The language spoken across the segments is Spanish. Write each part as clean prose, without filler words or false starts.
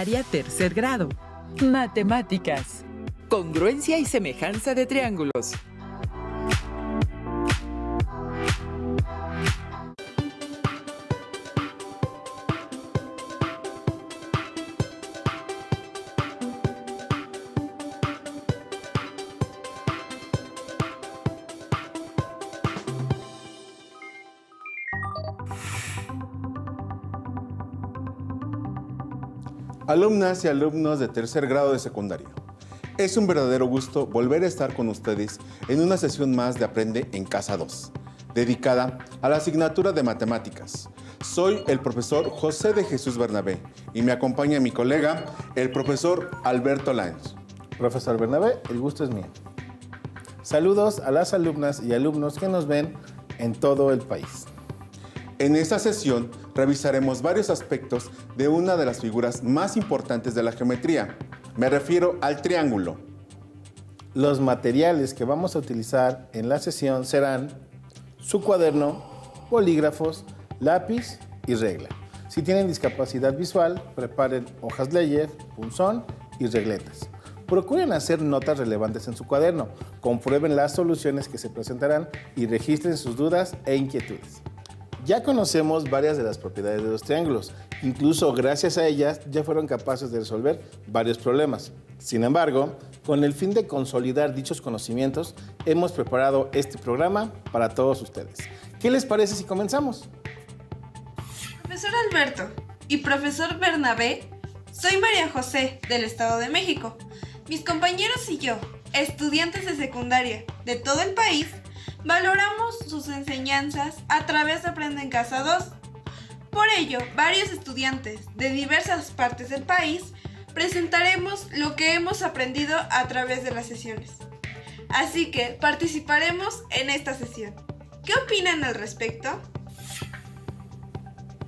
secundaria tercer grado. Matemáticas. Congruencia y semejanza de triángulos. Alumnas y alumnos de tercer grado de secundaria, es un verdadero gusto volver a estar con ustedes en una sesión más de Aprende en Casa 2, dedicada a la asignatura de matemáticas. Soy el profesor José de Jesús Bernabé y me acompaña mi colega, el profesor Alberto Lanz. Profesor Bernabé, el gusto es mío. Saludos a las alumnas y alumnos que nos ven en todo el país. En esta sesión revisaremos varios aspectos de una de las figuras más importantes de la geometría. Me refiero al triángulo. Los materiales que vamos a utilizar en la sesión serán su cuaderno, bolígrafos, lápiz y regla. Si tienen discapacidad visual, preparen hojas Leyer, punzón y regletas. Procuren hacer notas relevantes en su cuaderno, comprueben las soluciones que se presentarán y registren sus dudas e inquietudes. Ya conocemos varias de las propiedades de los triángulos, incluso gracias a ellas ya fueron capaces de resolver varios problemas. Sin embargo, con el fin de consolidar dichos conocimientos, hemos preparado este programa para todos ustedes. ¿Qué les parece si comenzamos? Profesor Alberto y profesor Bernabé, soy María José del Estado de México. Mis compañeros y yo, estudiantes de secundaria de todo el país, valoramos sus enseñanzas a través de Aprende en Casa 2. Por ello, varios estudiantes de diversas partes del país presentaremos lo que hemos aprendido a través de las sesiones. Así que participaremos en esta sesión. ¿Qué opinan al respecto?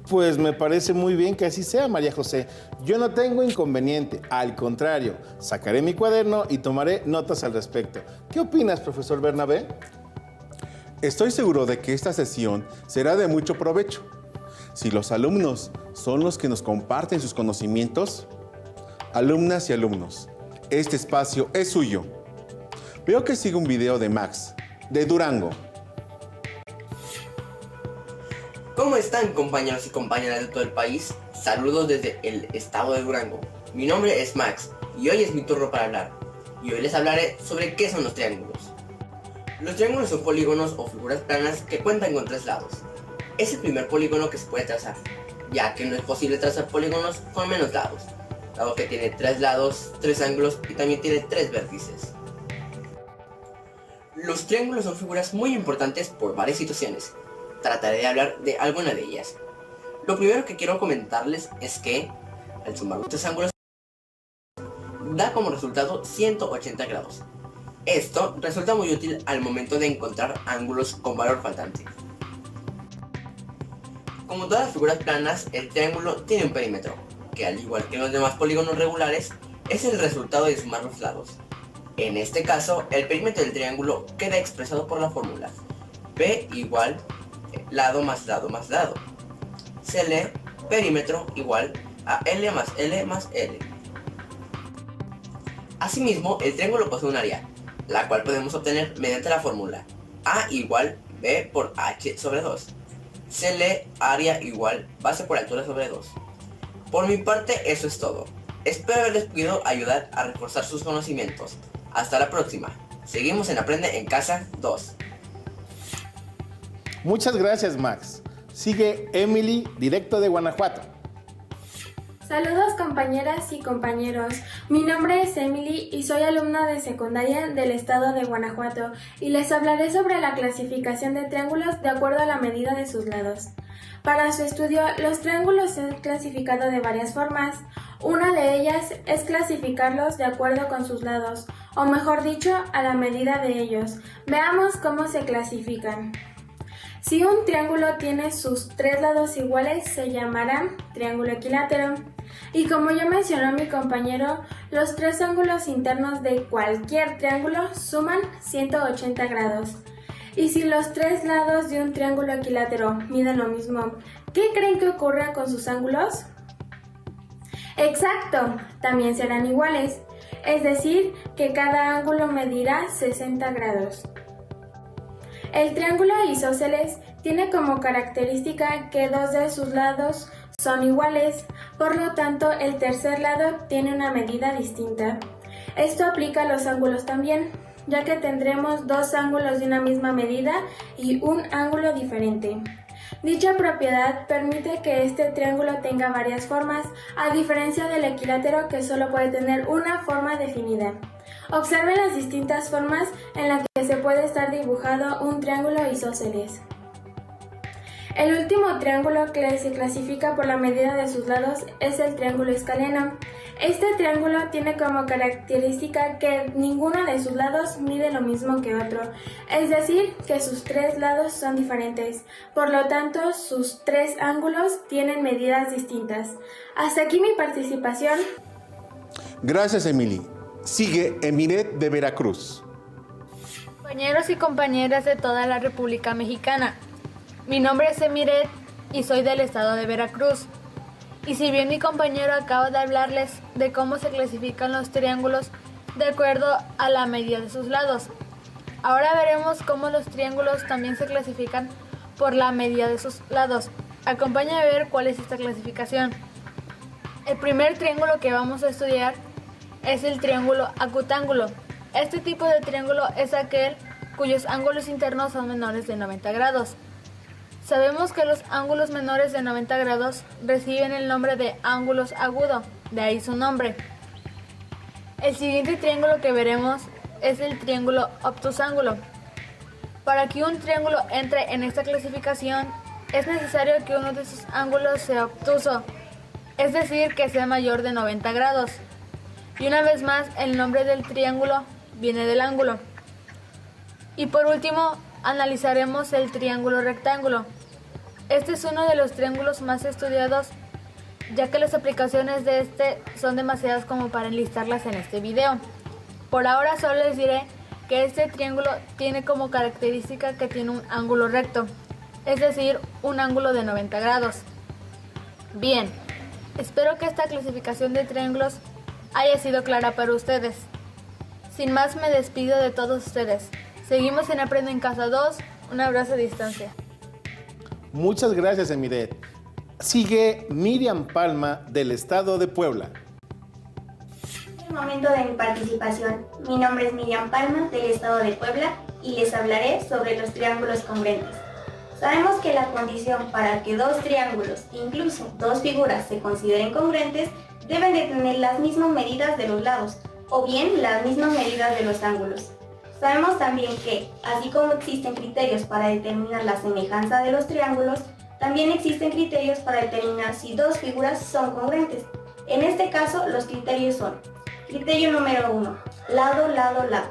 Pues me parece muy bien que así sea, María José. Yo no tengo inconveniente, al contrario, sacaré mi cuaderno y tomaré notas al respecto. ¿Qué opinas, profesor Bernabé? Estoy seguro de que esta sesión será de mucho provecho. Si los alumnos son los que nos comparten sus conocimientos, alumnas y alumnos, este espacio es suyo. Veo que sigue un video de Max, de Durango. ¿Cómo están, compañeros y compañeras de todo el país? Saludos desde el estado de Durango. Mi nombre es Max y hoy es mi turno para hablar. Y hoy les hablaré sobre qué son los triángulos. Los triángulos son polígonos o figuras planas que cuentan con 3 lados. Es el primer polígono que se puede trazar, ya que no es posible trazar polígonos con menos lados, dado que tiene 3 lados, 3 ángulos y también tiene 3 vértices. Los triángulos son figuras muy importantes por varias situaciones. Trataré de hablar de alguna de ellas. Lo primero que quiero comentarles es que, al sumar los 3 ángulos, da como resultado 180 grados. Esto resulta muy útil al momento de encontrar ángulos con valor faltante. Como todas las figuras planas, el triángulo tiene un perímetro, que al igual que los demás polígonos regulares, es el resultado de sumar los lados. En este caso, el perímetro del triángulo queda expresado por la fórmula P igual lado más lado más lado. Se lee perímetro igual a L más L más L. Asimismo, el triángulo posee un área, la cual podemos obtener mediante la fórmula A igual B por H sobre 2. Se lee área igual base por altura sobre 2. Por mi parte, eso es todo. Espero haberles podido ayudar a reforzar sus conocimientos. Hasta la próxima. Seguimos en Aprende en Casa 2. Muchas gracias, Max. Sigue Emily, directo de Guanajuato. Saludos, compañeras y compañeros. Mi nombre es Emily y soy alumna de secundaria del estado de Guanajuato y les hablaré sobre la clasificación de triángulos de acuerdo a la medida de sus lados. Para su estudio, los triángulos se han clasificado de varias formas. Una de ellas es clasificarlos de acuerdo con sus lados, o mejor dicho, a la medida de ellos. Veamos cómo se clasifican. Si un triángulo tiene sus 3 lados iguales, se llamará triángulo equilátero. Y como ya mencionó mi compañero, los 3 ángulos internos de cualquier triángulo suman 180 grados. Y si los 3 lados de un triángulo equilátero miden lo mismo, ¿qué creen que ocurra con sus ángulos? Exacto, también serán iguales, es decir, que cada ángulo medirá 60 grados. El triángulo isósceles tiene como característica que dos de sus lados son iguales, por lo tanto el tercer lado tiene una medida distinta. Esto aplica a los ángulos también, ya que tendremos dos ángulos de una misma medida y un ángulo diferente. Dicha propiedad permite que este triángulo tenga varias formas, a diferencia del equilátero que solo puede tener una forma definida. Observen las distintas formas en las que se puede estar dibujado un triángulo isósceles. El último triángulo que se clasifica por la medida de sus lados es el triángulo escaleno. Este triángulo tiene como característica que ninguno de sus lados mide lo mismo que otro, es decir, que sus tres lados son diferentes, por lo tanto sus tres ángulos tienen medidas distintas. Hasta aquí mi participación. Gracias, Emily. Sigue Emiret de Veracruz. Compañeros y compañeras de toda la República Mexicana, mi nombre es Emiret y soy del estado de Veracruz. Y si bien mi compañero acaba de hablarles de cómo se clasifican los triángulos de acuerdo a la medida de sus lados, ahora veremos cómo los triángulos también se clasifican por la medida de sus lados. Acompáñame a ver cuál es esta clasificación. El primer triángulo que vamos a estudiar es el triángulo acutángulo. Este tipo de triángulo es aquel cuyos ángulos internos son menores de 90 grados. Sabemos que los ángulos menores de 90 grados reciben el nombre de ángulos agudos, de ahí su nombre. El siguiente triángulo que veremos es el triángulo obtusángulo. Para que un triángulo entre en esta clasificación, es necesario que uno de sus ángulos sea obtuso, es decir, que sea mayor de 90 grados. Y una vez más, el nombre del triángulo viene del ángulo. Y por último, analizaremos el triángulo rectángulo. Este es uno de los triángulos más estudiados, ya que las aplicaciones de este son demasiadas como para enlistarlas en este video. Por ahora solo les diré que este triángulo tiene como característica que tiene un ángulo recto, es decir, un ángulo de 90 grados. Bien, espero que esta clasificación de triángulos haya sido clara para ustedes. Sin más, me despido de todos ustedes. Seguimos en Aprendo en Casa 2. Un abrazo a distancia. Muchas gracias, Emiret. Sigue Miriam Palma del estado de Puebla. Es el momento de mi participación. Mi nombre es Miriam Palma del estado de Puebla y les hablaré sobre los triángulos congruentes. Sabemos que la condición para que dos triángulos, incluso dos figuras, se consideren congruentes, deben de tener las mismas medidas de los lados, o bien las mismas medidas de los ángulos. Sabemos también que, así como existen criterios para determinar la semejanza de los triángulos, también existen criterios para determinar si dos figuras son congruentes. En este caso, los criterios son: criterio número 1, lado, lado, lado,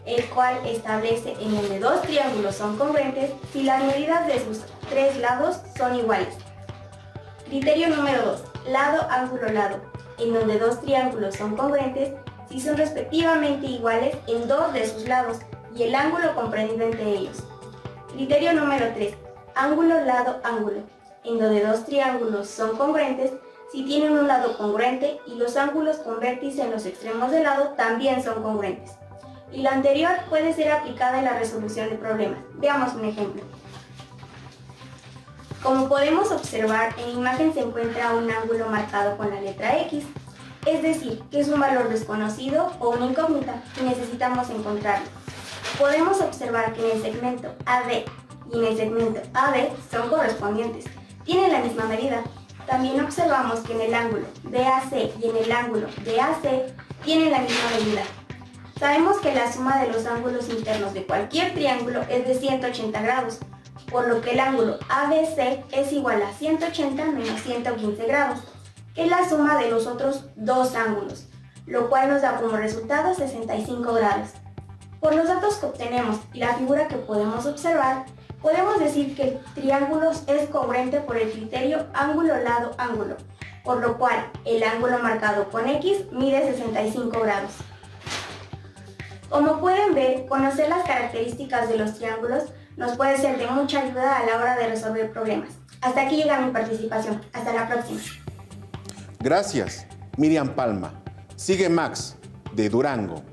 el cual establece en donde dos triángulos son congruentes si las medidas de sus tres lados son iguales. Criterio número 2, lado, ángulo, lado, en donde dos triángulos son congruentes si son respectivamente iguales en dos de sus lados y el ángulo comprendido entre ellos. Criterio número 3, ángulo, lado, ángulo, en donde dos triángulos son congruentes si tienen un lado congruente y los ángulos con vértice en los extremos del lado también son congruentes. Y la anterior puede ser aplicada en la resolución de problemas. Veamos un ejemplo. Como podemos observar, en la imagen se encuentra un ángulo marcado con la letra X, es decir, que es un valor desconocido o una incógnita y necesitamos encontrarlo. Podemos observar que en el segmento AD y en el segmento AB son correspondientes, tienen la misma medida. También observamos que en el ángulo BAC y en el ángulo BAC tienen la misma medida. Sabemos que la suma de los ángulos internos de cualquier triángulo es de 180 grados, por lo que el ángulo ABC es igual a 180 menos 115 grados, que es la suma de los otros dos ángulos, lo cual nos da como resultado 65 grados. Por los datos que obtenemos y la figura que podemos observar, podemos decir que el triángulo es congruente por el criterio ángulo, lado, ángulo, por lo cual el ángulo marcado con X mide 65 grados. Como pueden ver, conocer las características de los triángulos nos puede ser de mucha ayuda a la hora de resolver problemas. Hasta aquí llega mi participación. Hasta la próxima. Gracias, Miriam Palma. Sigue Max, de Durango.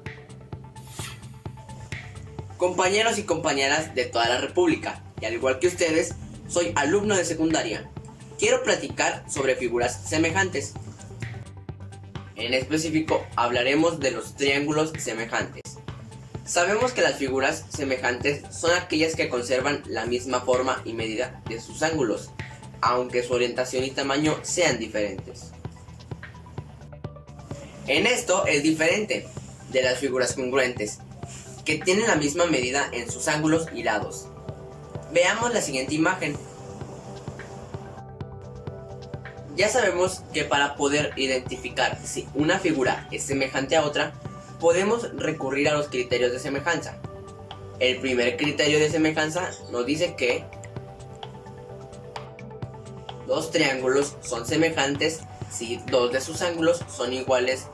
Compañeros y compañeras de toda la República, y al igual que ustedes, soy alumno de secundaria. Quiero platicar sobre figuras semejantes. En específico, hablaremos de los triángulos semejantes. Sabemos que las figuras semejantes son aquellas que conservan la misma forma y medida de sus ángulos, aunque su orientación y tamaño sean diferentes. En esto es diferente de las figuras congruentes, que tienen la misma medida en sus ángulos y lados. Veamos la siguiente imagen. Ya sabemos que para poder identificar si una figura es semejante a otra, podemos recurrir a los criterios de semejanza. El primer criterio de semejanza nos dice que dos triángulos son semejantes si dos de sus ángulos son iguales.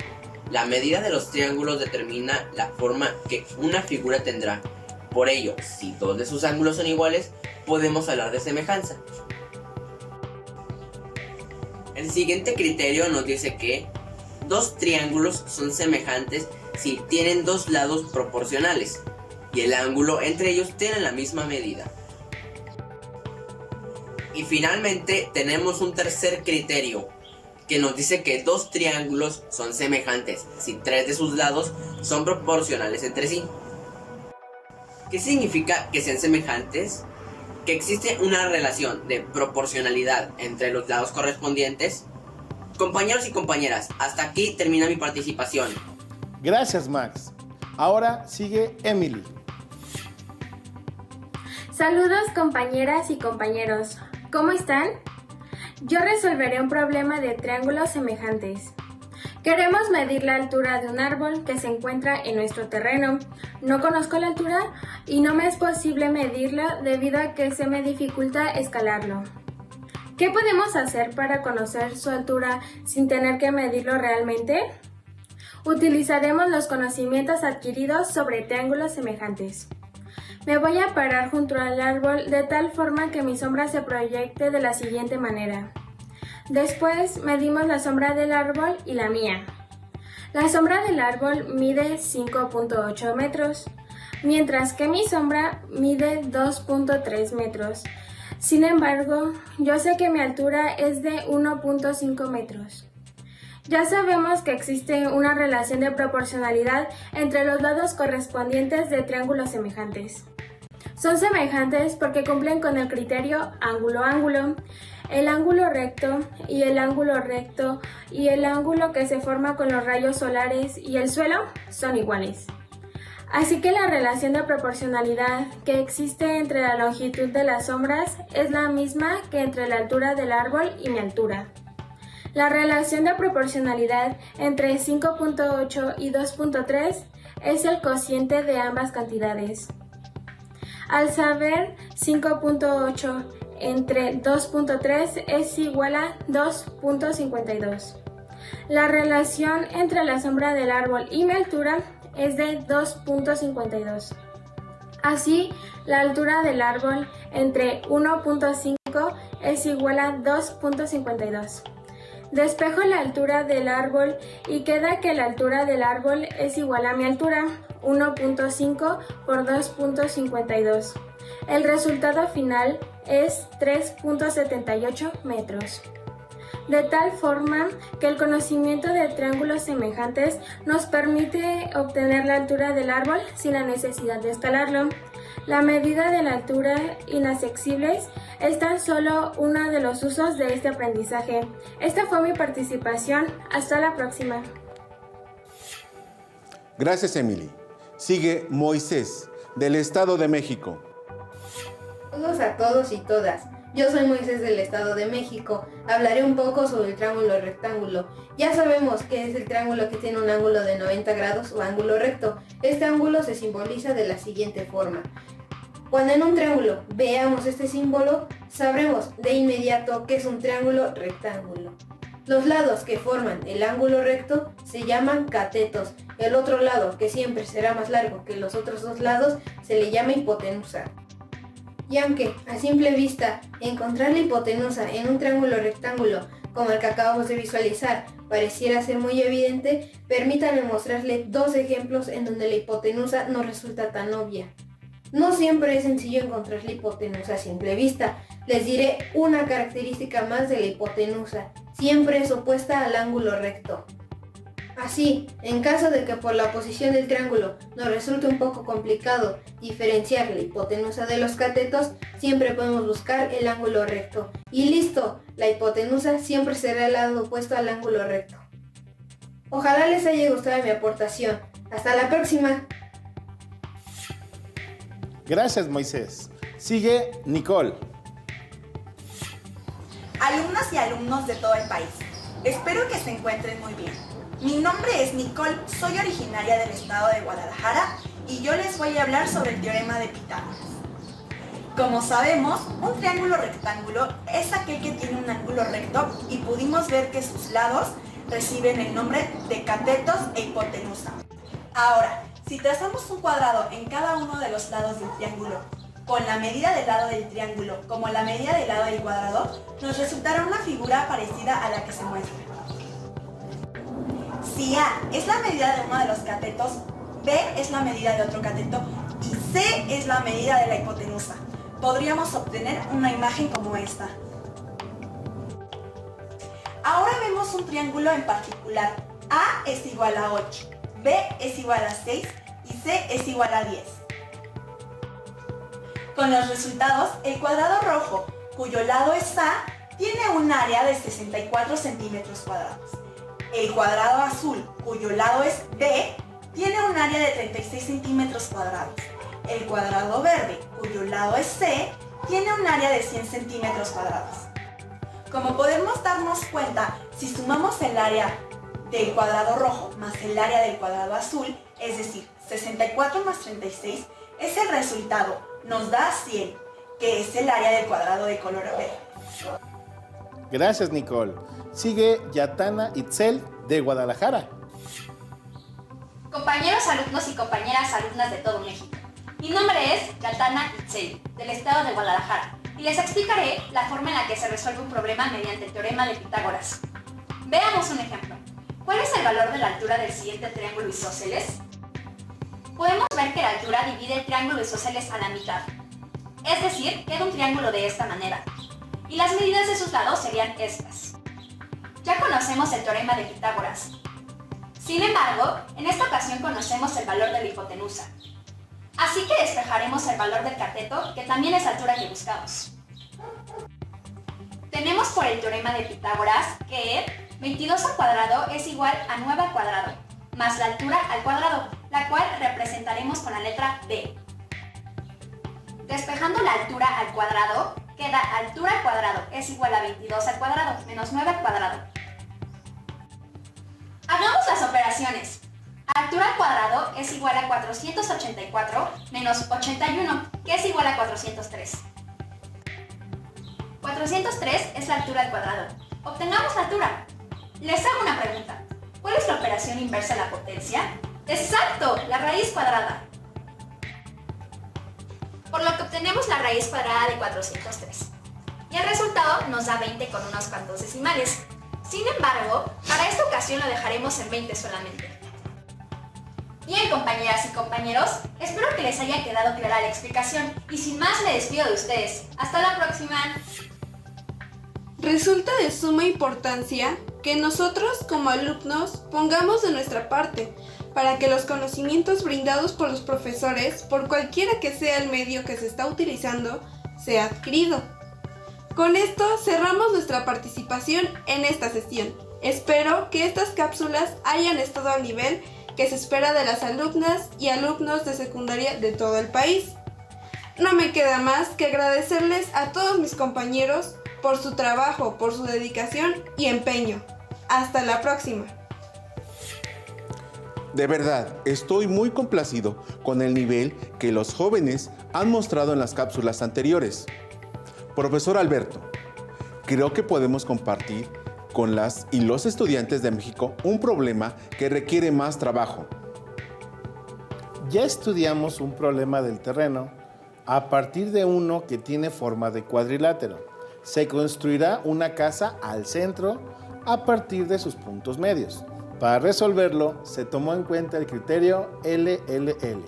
La medida de los triángulos determina la forma que una figura tendrá. Por ello, si dos de sus ángulos son iguales, podemos hablar de semejanza. El siguiente criterio nos dice que dos triángulos son semejantes si tienen dos lados proporcionales y el ángulo entre ellos tiene la misma medida. Y finalmente tenemos un tercer criterio que nos dice que dos triángulos son semejantes si tres de sus lados son proporcionales entre sí. ¿Qué significa que sean semejantes? Que existe una relación de proporcionalidad entre los lados correspondientes. Compañeros y compañeras, hasta aquí termina mi participación. Gracias, Max. Ahora sigue Emily. Saludos compañeras y compañeros. ¿Cómo están? Yo resolveré un problema de triángulos semejantes. Queremos medir la altura de un árbol que se encuentra en nuestro terreno. No conozco la altura y no me es posible medirla debido a que se me dificulta escalarlo. ¿Qué podemos hacer para conocer su altura sin tener que medirlo realmente? Utilizaremos los conocimientos adquiridos sobre triángulos semejantes. Me voy a parar junto al árbol de tal forma que mi sombra se proyecte de la siguiente manera. Después medimos la sombra del árbol y la mía. La sombra del árbol mide 5.8 metros, mientras que mi sombra mide 2.3 metros. Sin embargo, yo sé que mi altura es de 1.5 metros. Ya sabemos que existe una relación de proporcionalidad entre los lados correspondientes de triángulos semejantes. Son semejantes porque cumplen con el criterio ángulo-ángulo. El ángulo recto y el ángulo recto y el ángulo que se forma con los rayos solares y el suelo son iguales. Así que la relación de proporcionalidad que existe entre la longitud de las sombras es la misma que entre la altura del árbol y mi altura. La relación de proporcionalidad entre 5.8 y 2.3 es el cociente de ambas cantidades. Al saber 5.8 entre 2.3 es igual a 2.52. La relación entre la sombra del árbol y mi altura es de 2.52. Así, la altura del árbol entre 1.5 es igual a 2.52. Despejo la altura del árbol y queda que la altura del árbol es igual a mi altura, 1.5 por 2.52. El resultado final es 3.78 metros. De tal forma que el conocimiento de triángulos semejantes nos permite obtener la altura del árbol sin la necesidad de escalarlo. La medida de la altura inaccesibles es tan solo uno de los usos de este aprendizaje. Esta fue mi participación. Hasta la próxima. Gracias, Emily. Sigue Moisés, del Estado de México. Saludos a todos y todas. Yo soy Moisés del Estado de México. Hablaré un poco sobre el triángulo rectángulo. Ya sabemos que es el triángulo que tiene un ángulo de 90 grados o ángulo recto. Este ángulo se simboliza de la siguiente forma. Cuando en un triángulo veamos este símbolo, sabremos de inmediato que es un triángulo rectángulo. Los lados que forman el ángulo recto se llaman catetos. El otro lado, que siempre será más largo que los otros dos lados, se le llama hipotenusa. Y aunque a simple vista encontrar la hipotenusa en un triángulo rectángulo Como el que acabamos de visualizar pareciera ser muy evidente, permítanme mostrarle dos ejemplos en donde la hipotenusa no resulta tan obvia. No siempre es sencillo encontrar la hipotenusa a simple vista. Les diré una característica más de la hipotenusa. Siempre es opuesta al ángulo recto. Así, en caso de que por la posición del triángulo nos resulte un poco complicado diferenciar la hipotenusa de los catetos, siempre podemos buscar el ángulo recto. Y listo, la hipotenusa siempre será el lado opuesto al ángulo recto. Ojalá les haya gustado mi aportación. ¡Hasta la próxima! Gracias, Moisés. Sigue Nicole. Alumnas y alumnos de todo el país, espero que se encuentren muy bien. Mi nombre es Nicole, soy originaria del estado de Guadalajara y yo les voy a hablar sobre el teorema de Pitágoras. Como sabemos, un triángulo rectángulo es aquel que tiene un ángulo recto y pudimos ver que sus lados reciben el nombre de catetos e hipotenusa. Ahora, si trazamos un cuadrado en cada uno de los lados del triángulo, con la medida del lado del triángulo como la medida del lado del cuadrado, nos resultará una figura parecida a la que se muestra. Si A es la medida de uno de los catetos, B es la medida de otro cateto y C es la medida de la hipotenusa, podríamos obtener una imagen como esta. Ahora vemos un triángulo en particular. A es igual a 8, B es igual a 6 y C es igual a 10. Con los resultados, el cuadrado rojo, cuyo lado es A, tiene un área de 64 centímetros cuadrados. El cuadrado azul, cuyo lado es B, tiene un área de 36 centímetros cuadrados. El cuadrado verde, cuyo lado es C, tiene un área de 100 centímetros cuadrados. Como podemos darnos cuenta, si sumamos el área del cuadrado rojo más el área del cuadrado azul, es decir, 64 más 36, es el resultado. Nos da 100, que es el área del cuadrado de color verde. Gracias, Nicole. Sigue Yatana Itzel de Guadalajara. Compañeros alumnos y compañeras alumnas de todo México. Mi nombre es Yatana Itzel, del estado de Guadalajara, y les explicaré la forma en la que se resuelve un problema mediante el teorema de Pitágoras. Veamos un ejemplo. ¿Cuál es el valor de la altura del siguiente triángulo isósceles? Podemos ver que la altura divide el triángulo isósceles a la mitad. Es decir, queda un triángulo de esta manera. Y las medidas de sus lados serían estas. Ya conocemos el teorema de Pitágoras. Sin embargo, en esta ocasión conocemos el valor de la hipotenusa. Así que despejaremos el valor del cateto, que también es la altura que buscamos. Tenemos por el teorema de Pitágoras que 22 al cuadrado es igual a 9 al cuadrado, más la altura al cuadrado, la cual representaremos con la letra B. Despejando la altura al cuadrado, queda altura al cuadrado es igual a 22 al cuadrado menos 9 al cuadrado. Hagamos las operaciones. Altura al cuadrado es igual a 484 menos 81, que es igual a 403. 403 es la altura al cuadrado. Obtengamos la altura. Les hago una pregunta. ¿Cuál es la operación inversa de la potencia? ¡Exacto! La raíz cuadrada. Por lo que obtenemos la raíz cuadrada de 403. Y el resultado nos da 20 con unos cuantos decimales. Sin embargo, para esta ocasión lo dejaremos en 20 solamente. Bien, compañeras y compañeros, espero que les haya quedado clara la explicación y sin más me despido de ustedes. ¡Hasta la próxima! Resulta de suma importancia que nosotros como alumnos pongamos de nuestra parte para que los conocimientos brindados por los profesores, por cualquiera que sea el medio que se está utilizando, sea adquirido. Con esto cerramos nuestra participación en esta sesión. Espero que estas cápsulas hayan estado al nivel que se espera de las alumnas y alumnos de secundaria de todo el país. No me queda más que agradecerles a todos mis compañeros por su trabajo, por su dedicación y empeño. Hasta la próxima. De verdad, estoy muy complacido con el nivel que los jóvenes han mostrado en las cápsulas anteriores. Profesor Alberto, creo que podemos compartir con las y los estudiantes de México un problema que requiere más trabajo. Ya estudiamos un problema del terreno a partir de uno que tiene forma de cuadrilátero. Se construirá una casa al centro a partir de sus puntos medios. Para resolverlo, se tomó en cuenta el criterio LLL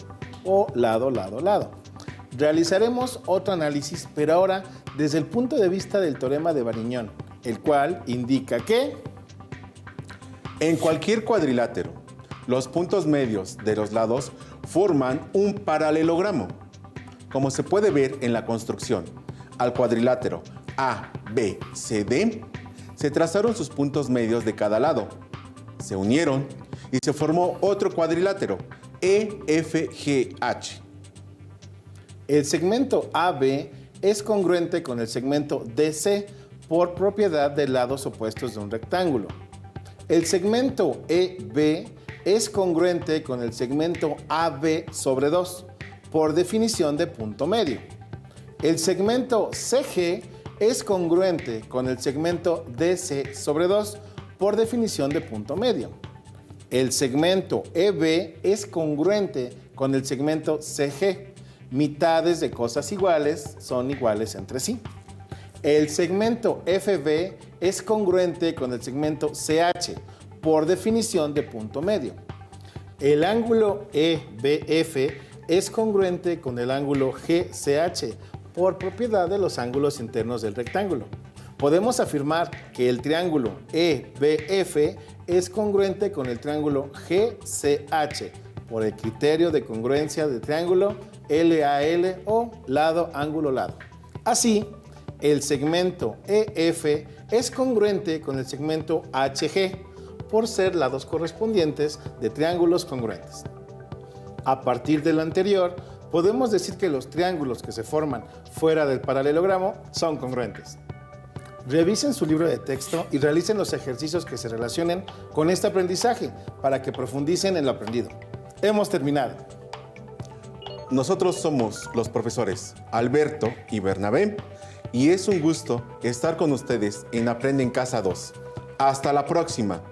o lado, lado, lado. Realizaremos otro análisis, pero ahora desde el punto de vista del teorema de Variñón, el cual indica que en cualquier cuadrilátero, los puntos medios de los lados forman un paralelogramo. Como se puede ver en la construcción, al cuadrilátero ABCD se trazaron sus puntos medios de cada lado, se unieron y se formó otro cuadrilátero EFGH. El segmento AB es congruente con el segmento DC por propiedad de lados opuestos de un rectángulo. El segmento EB es congruente con el segmento AB sobre 2 por definición de punto medio. El segmento CG es congruente con el segmento DC sobre 2 por definición de punto medio. El segmento EB es congruente con el segmento CG. Mitades de cosas iguales son iguales entre sí. El segmento FB es congruente con el segmento CH por definición de punto medio. El ángulo EBF es congruente con el ángulo GCH por propiedad de los ángulos internos del rectángulo. Podemos afirmar que el triángulo EBF es congruente con el triángulo GCH por el criterio de congruencia del triángulo LAL o lado, ángulo, lado. Así, el segmento EF es congruente con el segmento HG por ser lados correspondientes de triángulos congruentes. A partir de lo anterior, podemos decir que los triángulos que se forman fuera del paralelogramo son congruentes. Revisen su libro de texto y realicen los ejercicios que se relacionen con este aprendizaje para que profundicen en lo aprendido. Hemos terminado. Nosotros somos los profesores Alberto y Bernabé y es un gusto estar con ustedes en Aprende en Casa 2. Hasta la próxima.